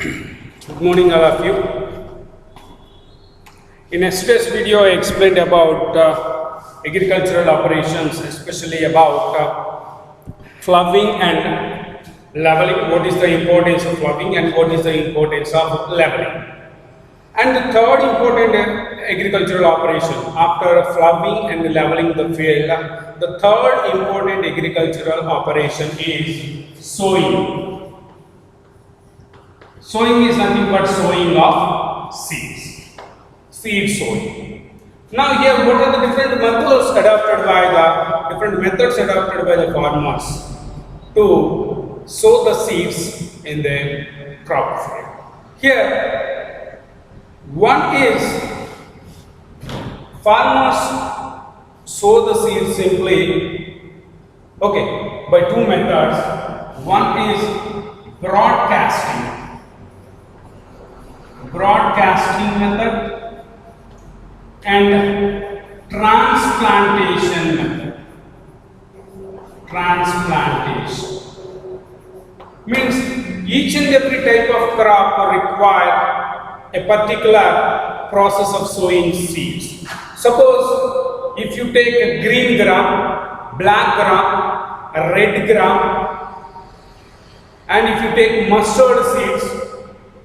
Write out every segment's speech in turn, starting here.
Good morning, all of you. In yesterday's video, I explained about agricultural operations, especially about ploughing and leveling. What is the importance of ploughing and what is the importance of leveling? And the third important agricultural operation after ploughing and leveling the field, the third important agricultural operation is sowing. Sowing is nothing but sowing of seeds. Seed sowing. Now here, what are the different methods adopted by the farmers to sow the seeds in the crop field? Here, one is farmers sow the seeds simply, by two methods. One is broadcasting method, and transplantation method. Transplantation means each and every type of crop require a particular process of sowing seeds. Suppose if you take a green gram, black gram, a red gram, and if you take mustard seeds,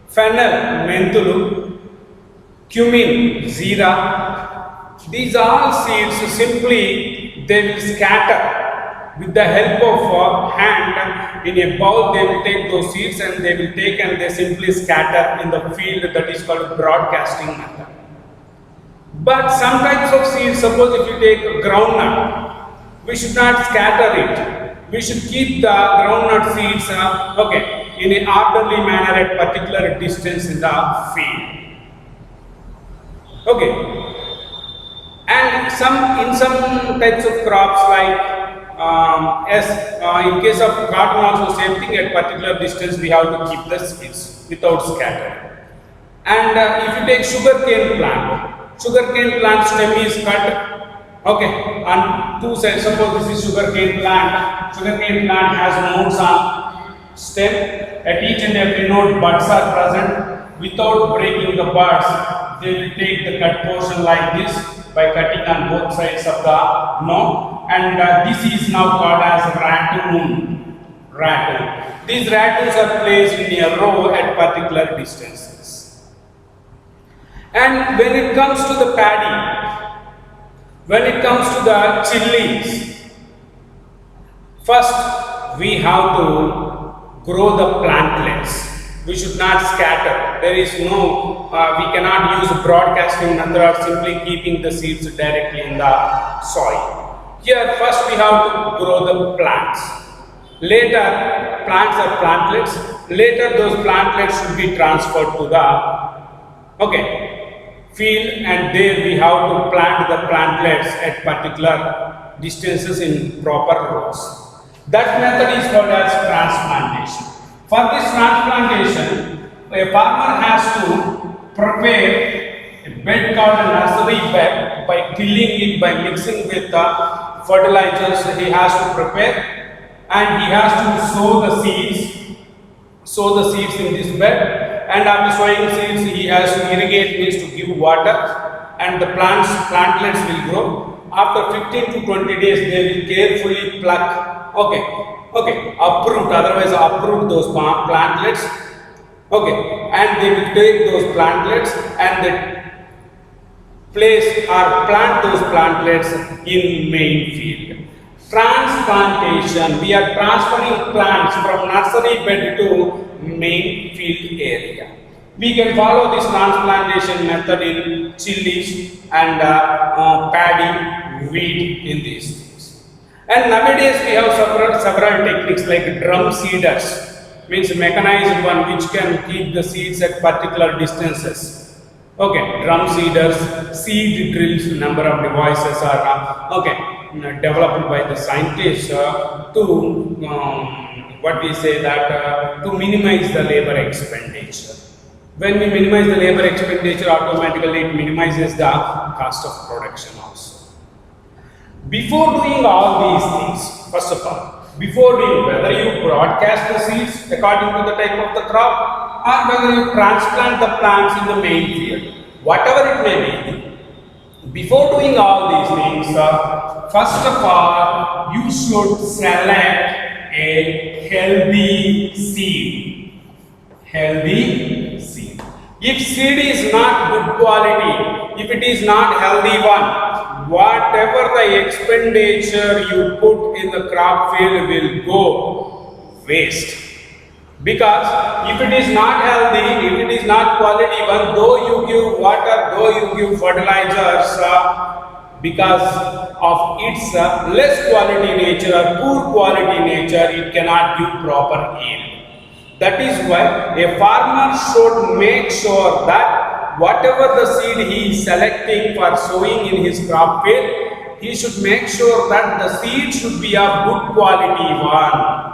fennel, menthulu, cumin, zira, these are seeds simply they will scatter with the help of hand in a bowl. They will take those seeds and they simply scatter in the field. That is called broadcasting method. But some types of seeds, suppose if you take a groundnut, we should not scatter it. We should keep the groundnut seeds in an orderly manner at particular distance in the field. And in some types of crops like in case of cotton also same thing, at particular distance we have to keep the seeds without scattering. And if you take sugarcane plant stem is cut on two sides. Suppose this is sugarcane plant has nodes on stem. At each and every node buds are present. Without breaking the buds, they will take the cut portion like this by cutting on both sides of the node, and this is now called as ratoon. These ratoons are placed in a row at particular distances. And when it comes to the paddy, when it comes to the chilies, first we have to grow the plantlets. We should not scatter. There is no, we cannot use broadcasting method or simply keeping the seeds directly in the soil. Here first we have to grow the plants. Later, plants are plantlets. Later those plantlets should be transferred to the field, and there we have to plant the plantlets at particular distances in proper rows. That method is called as transplantation. For this transplantation, a farmer has to prepare a bed called a nursery bed by tilling it, by mixing with the fertilizers. He has to prepare, and he has to sow the seeds in this bed. And after sowing seeds, he has to irrigate, means to give water, and the plantlets will grow. After 15 to 20 days, they will carefully pluck. Uproot those plantlets. And they will take those plantlets and they place or plant those plantlets in main field. Transplantation, we are transferring plants from nursery bed to main field area. We can follow this transplantation method in chilies and paddy, wheat, in these things. And nowadays we have several techniques like drum seeders, means mechanized one which can keep the seeds at particular distances. Drum seeders, seed drills, number of devices are developed by the scientists to to minimize the labor expenditure. When we minimize the labor expenditure, automatically it minimizes the cost of production also. Before doing all these things, first of all, before doing, whether you broadcast the seeds according to the type of the crop or whether you transplant the plants in the main field, whatever it may be. Before doing all these things, first of all, you should select a healthy seed. Healthy seed. If seed is not good quality, if it is not healthy one, whatever the expenditure you put in the crop field will go waste. Because if it is not healthy, if it is not quality one, though you give water, though you give fertilizers, because of its less quality nature or poor quality nature, it cannot give proper yield. That is why a farmer should make sure that whatever the seed he is selecting for sowing in his crop field, he should make sure that the seed should be of good quality one.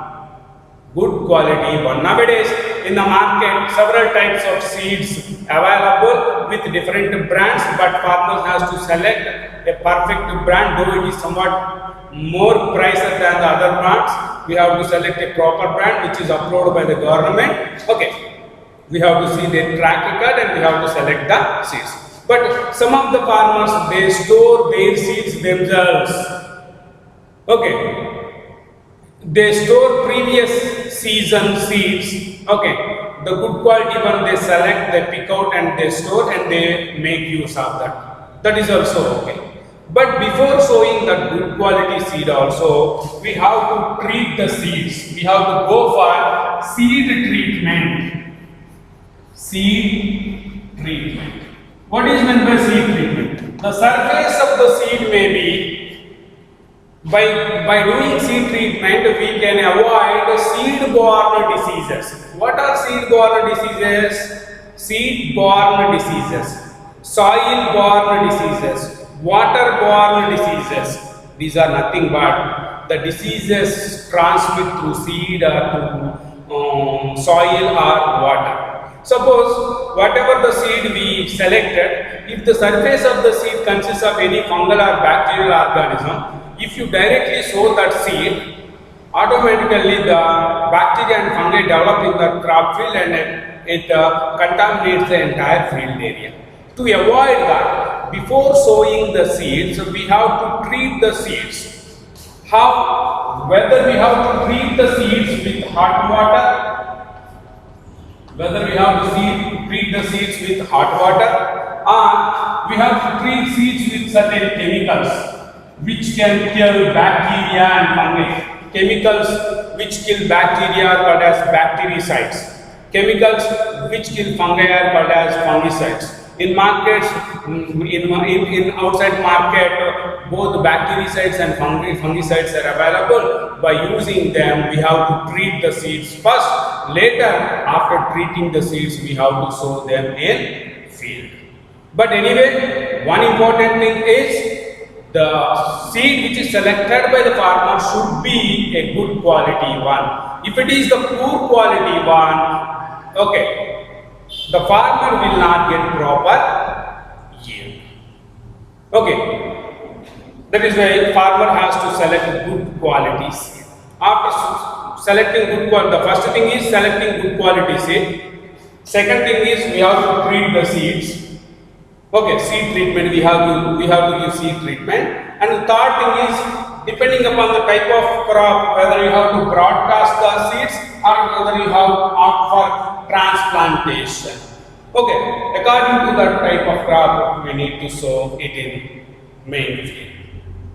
Good quality one. Nowadays in the market several types of seeds available with different brands, but farmers has to select a perfect brand, though it is somewhat more pricier than the other brands. We have to select a proper brand which is approved by the government. Okay, we have to see the track record and we have to select the seeds. But some of the farmers, they store their seeds themselves. Okay, they store previous season seeds. Okay, the good quality one they select, they pick out and they store and they make use of that. That is also okay. But before sowing that good quality seed also, we have to treat the seeds. We have to go for seed treatment. Seed treatment. What is meant by seed treatment? The surface of the seed may be, by doing seed treatment, we can avoid seed-borne diseases. What are seed-borne diseases? Seed-borne diseases, soil-borne diseases, water-borne diseases. These are nothing but the diseases transmit through seed or through soil or water. Suppose whatever the seed we selected, if the surface of the seed consists of any fungal or bacterial organism, if you directly sow that seed, automatically the bacteria and fungi develop in the crop field and it contaminates the entire field area. To avoid that, before sowing the seeds, we have to treat the seeds. How? Whether we have to treat the seeds with hot water, whether we have to treat the seeds with hot water, or we have to treat seeds with certain chemicals which can kill bacteria and fungi. Chemicals which kill bacteria are called as bactericides. Chemicals which kill fungi are called as fungicides. In markets, in outside market, both bactericides and fungicides are available. By using them, we have to treat the seeds first. Later, after treating the seeds, we have to sow them in field. But anyway, one important thing is, the seed which is selected by the farmer should be a good quality one. If it is the poor quality one, okay, the farmer will not get proper yield. Okay, that is why farmer has to select good quality seed. After selecting good quality, the first thing is selecting good quality seed. Second thing is we have to treat the seeds. Okay, seed treatment, we have to give seed treatment. And the third thing is, depending upon the type of crop, whether you have to broadcast the seeds or whether you have to opt for transplantation. Okay, according to that type of crop, we need to sow it in main field.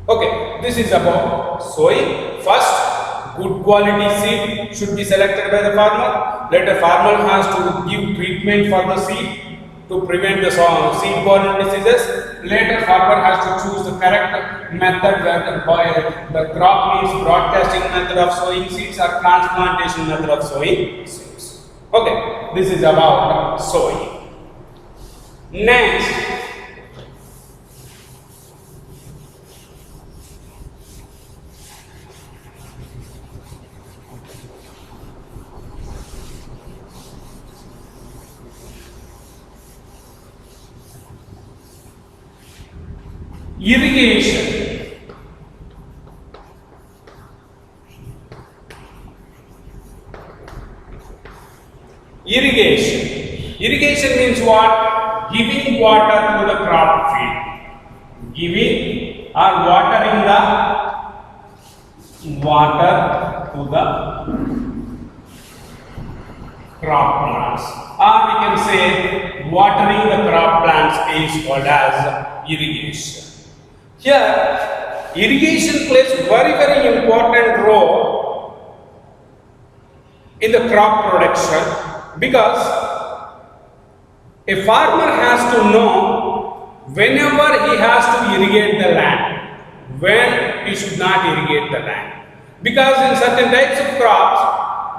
Okay, this is about sowing. First, good quality seed should be selected by the farmer. Later, farmer has to give treatment for the seed to prevent the seed-borne diseases. Later, farmer has to choose the correct method, whether the crop means broadcasting method of sowing seeds or transplantation method of sowing seeds. Okay, this is about sowing. Next, irrigation. Irrigation. Irrigation means what? Giving water to the crop field. Giving or watering the water to the crop plants. Or we can say watering the crop plants is called as irrigation. Here, irrigation plays very important role in the crop production, because a farmer has to know whenever he has to irrigate the land, when he should not irrigate the land. Because in certain types of crops,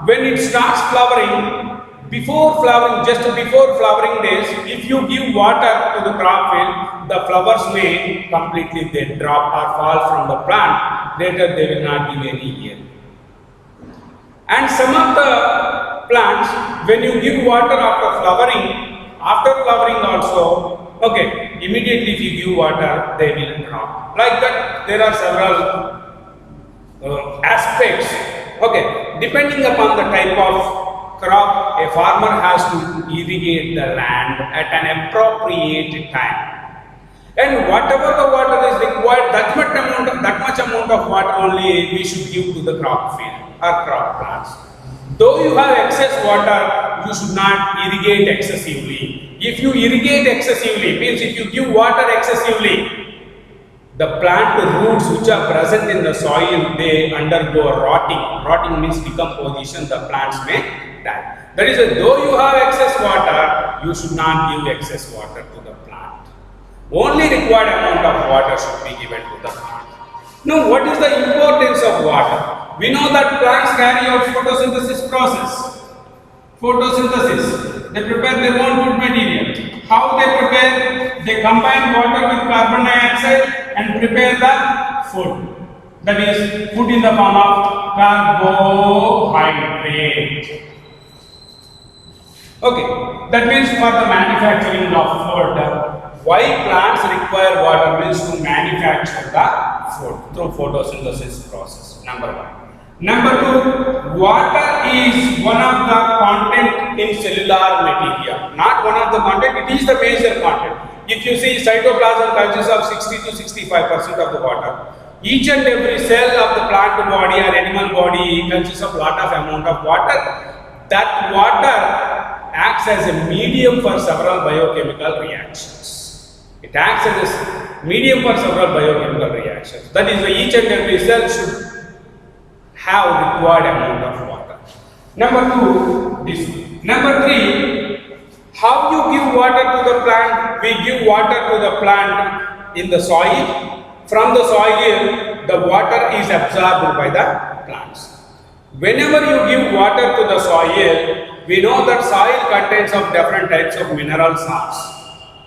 when it starts flowering, just before flowering days, if you give water to the crop field, the flowers may completely drop or fall from the plant. Later they will not give any yield. And some of the plants, when you give water after flowering also, okay, immediately if you give water, they will drop. Like that, there are several aspects. Okay, depending upon the type of crop, a farmer has to irrigate the land at an appropriate time. And whatever the water is required, that much amount of water only we should give to the crop field or crop plants. Though you have excess water, you should not irrigate excessively. If you irrigate excessively, means if you give water excessively, the plant roots which are present in the soil, they undergo rotting. Rotting means decomposition, the plants may die. That is, though you have excess water, you should not give excess water to the plant. Only required amount of water should be given to the plant. Now, what is the importance of water? We know that plants carry out photosynthesis process. Photosynthesis, they prepare their own food material. How they prepare? They combine water with carbon dioxide and prepare the food. That is, food in the form of carbohydrate. Okay, that means for the manufacturing of food. Why plants require water means to manufacture the food through photosynthesis process. Number one. Number two, water is one of the content in cellular material. Not one of the content, it is the major content. If you see, cytoplasm consists of 60 to 65% of the water. Each and every cell of the plant body or animal body consists of lot of amount of water. That water acts as a medium for several biochemical reactions. It acts as a medium for several biochemical reactions. That is why each and every cell should have required amount of water. Number two, this one. Number three, how you give water to the plant? We give water to the plant in the soil. From the soil, the water is absorbed by the plants. Whenever you give water to the soil, we know that soil contains of different types of mineral salts.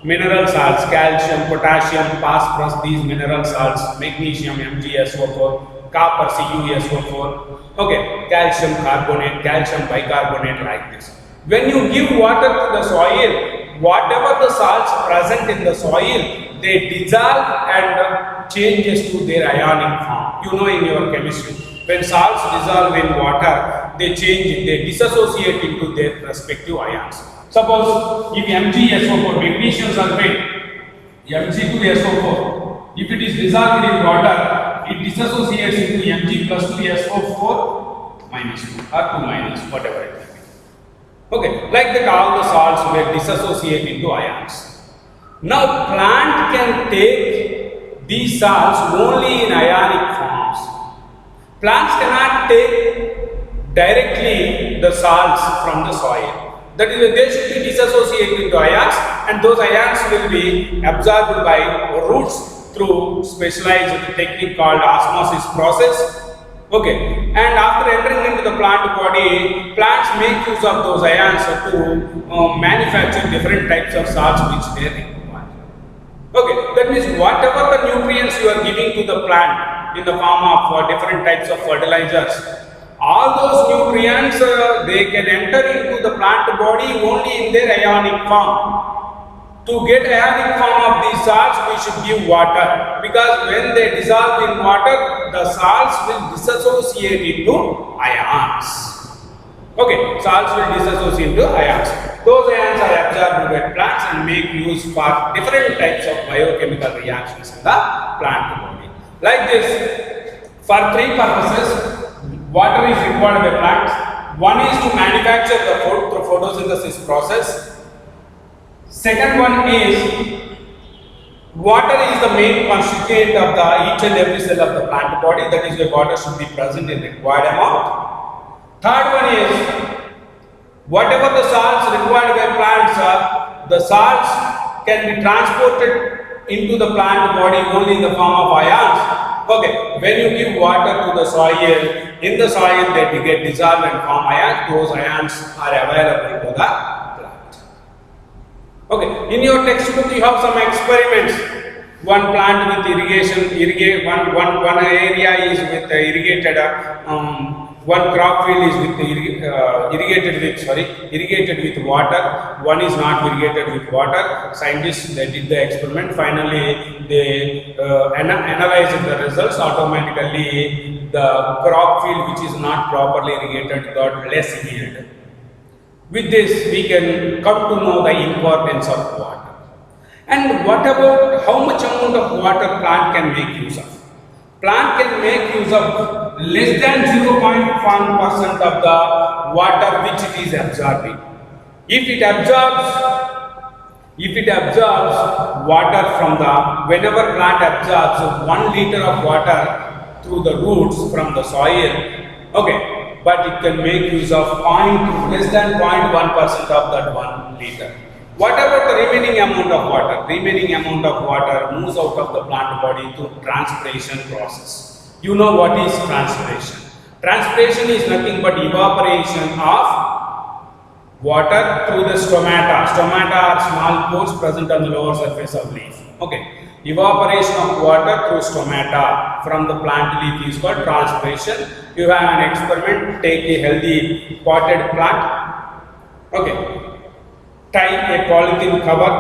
Mineral salts, calcium, potassium, phosphorus, these mineral salts, magnesium, MgSO4, copper, CuSO4, okay, calcium carbonate, calcium bicarbonate, like this. When you give water to the soil, whatever the salts present in the soil, they dissolve and changes to their ionic form. You know in your chemistry, when salts dissolve in water, they dissociate into their respective ions. Suppose if MgSO4, magnesium sulfate, Mg2SO4, if it is dissolved in water, it dissociates into Mg plus 2SO4 minus 2 or 2 minus, whatever it may be. Okay, like that all the salts will dissociate into ions. Now plant can take these salts only in ionic forms. Plants cannot take directly the salts from the soil. That is, they should be dissociated into ions, and those ions will be absorbed by roots through specialized technique called osmosis process. Okay, and after entering into the plant body, plants make use of those ions to manufacture different types of salts which they require. Okay, that means whatever the nutrients you are giving to the plant in the form of different types of fertilizers, all those nutrients they can enter into the plant body only in their ionic form. To get ionic form of these salts, we should give water, because when they dissolve in water, the salts will dissociate into ions. Okay, salts will dissociate into ions. Those ions are absorbed by plants and make use for different types of biochemical reactions in the plant body. Like this, for three purposes, water is required by plants. One is to manufacture the food through photosynthesis process. Second one is water is the main constituent of the each and every cell of the plant body. That is why water should be present in required amount. Third one is whatever the salts required by plants are, the salts can be transported into the plant body only in the form of ions. Okay, when you give water to the soil, in the soil they get dissolved and form ions. Those ions are available to the plant. Okay, in your textbook you have some experiments. One plant with irrigation, one area is with irrigated, one crop field is with irrigated with water. One is not irrigated with water. Scientists they did the experiment. Finally, they analyzed the results. Automatically, the crop field which is not properly irrigated got less yield. With this, we can come to know the importance of water. And what about how much amount of water plant can make use of? Plant can make use of less than 0.1% of the water which it is absorbing. If it absorbs water from whenever plant absorbs 1 liter of water through the roots from the soil, okay, but it can make use of less than 0.1% of that 1 liter. What about the remaining amount of water? Remaining amount of water moves out of the plant body through transpiration process. You know what is transpiration? Transpiration is nothing but evaporation of water through the stomata. Stomata are small pores present on the lower surface of leaf. Okay. Evaporation of water through stomata from the plant leaf is called transpiration. You have an experiment, take a healthy potted plant. Okay. Tie a polythene cover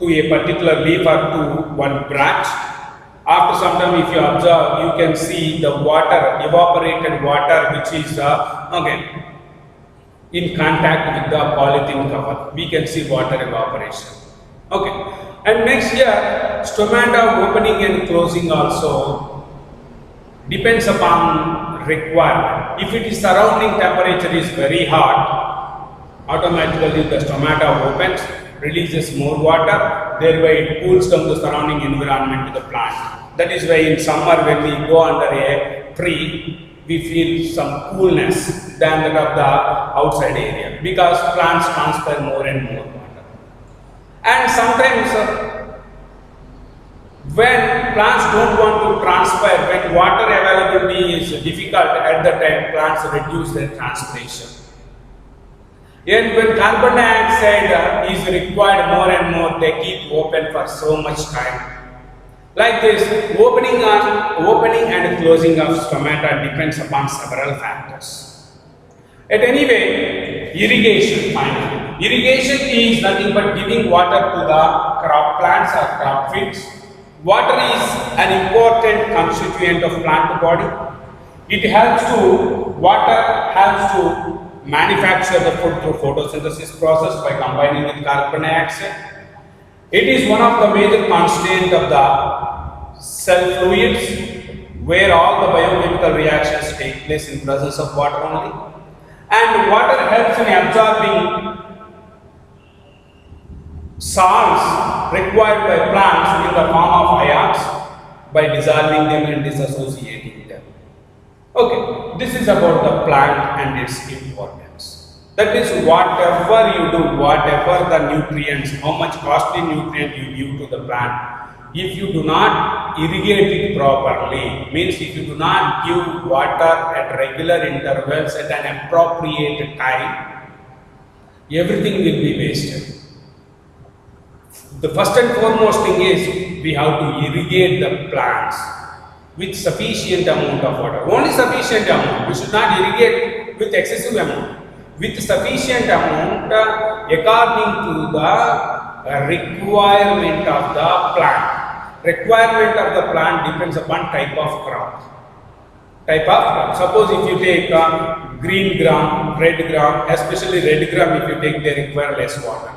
to a particular leaf or to one branch. After some time, if you observe, you can see the water, evaporated water, which is in contact with the polythene cover. We can see water evaporation. Okay. And next here, stomata opening and closing also depends upon requirement. If it is surrounding temperature is very hot, automatically the stomata opens, releases more water, thereby it cools down the surrounding environment to the plant. That is why in summer when we go under a tree, we feel some coolness than that of the outside area because plants transfer more and more water. And sometimes when plants don't want to transfer, when water availability is difficult, at that time plants reduce their transpiration. And when carbon dioxide is required more and more, they keep open for so much time. Like this, opening and closing of stomata depends upon several factors. At any rate, irrigation finally. Irrigation is nothing but giving water to the crop plants or crop fields. Water is an important constituent of plant body. Water helps to manufacture the food through photosynthesis process by combining with carbon dioxide. It is one of the major constituents of the cell fluids where all the biochemical reactions take place in presence of water only. And water helps in absorbing salts required by plants in the form of ions by dissolving them and disassociating them. Okay, this is about the plant and its importance. That means whatever you do, whatever the nutrients, how much costly nutrient you give to the plant, if you do not irrigate it properly, means if you do not give water at regular intervals at an appropriate time, everything will be wasted. The first and foremost thing is we have to irrigate the plants with sufficient amount of water. Only sufficient amount. We should not irrigate with excessive amount. With sufficient amount according to the requirement of the plant. Requirement of the plant depends upon type of crop. Suppose if you take green gram, red gram, especially red gram if you take they require less water.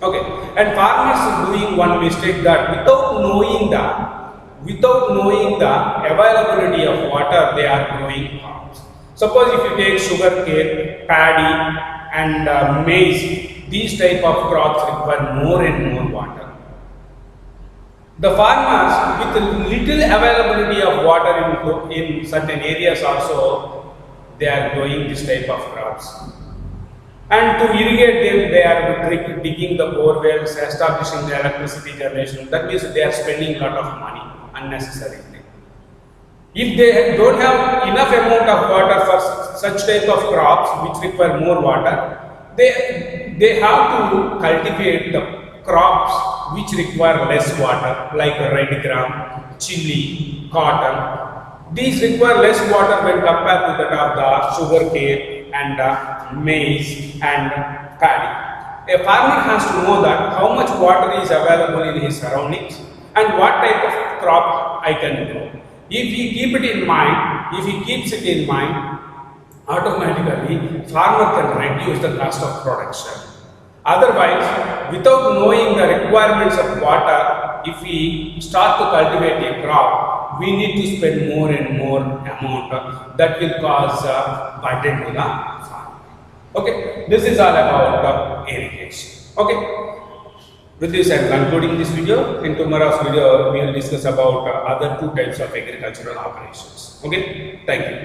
Okay, and farmers are doing one mistake that without knowing the availability of water they are growing crops. Suppose if you take sugarcane, paddy and maize, these type of crops require more and more water. The farmers with little availability of water in certain areas also, they are growing this type of crops. And to irrigate them, they are digging the bore wells, establishing the electricity generation. That means they are spending a lot of money unnecessarily. If they don't have enough amount of water for such type of crops which require more water, they have to cultivate the crops which require less water, like red gram, chili, cotton. These require less water when compared to that of the sugarcane and maize and paddy. A farmer has to know that how much water is available in his surroundings and what type of crop I can grow. If he keeps it in mind, automatically farmer can reduce the cost of production. Otherwise, without knowing the requirements of water, if we start to cultivate a crop, we need to spend more and more amount that will cause burden to the farmer. Okay, this is all about irrigation. Okay, with this I am concluding this video. In tomorrow's video, we will discuss about other two types of agricultural operations. Okay, thank you.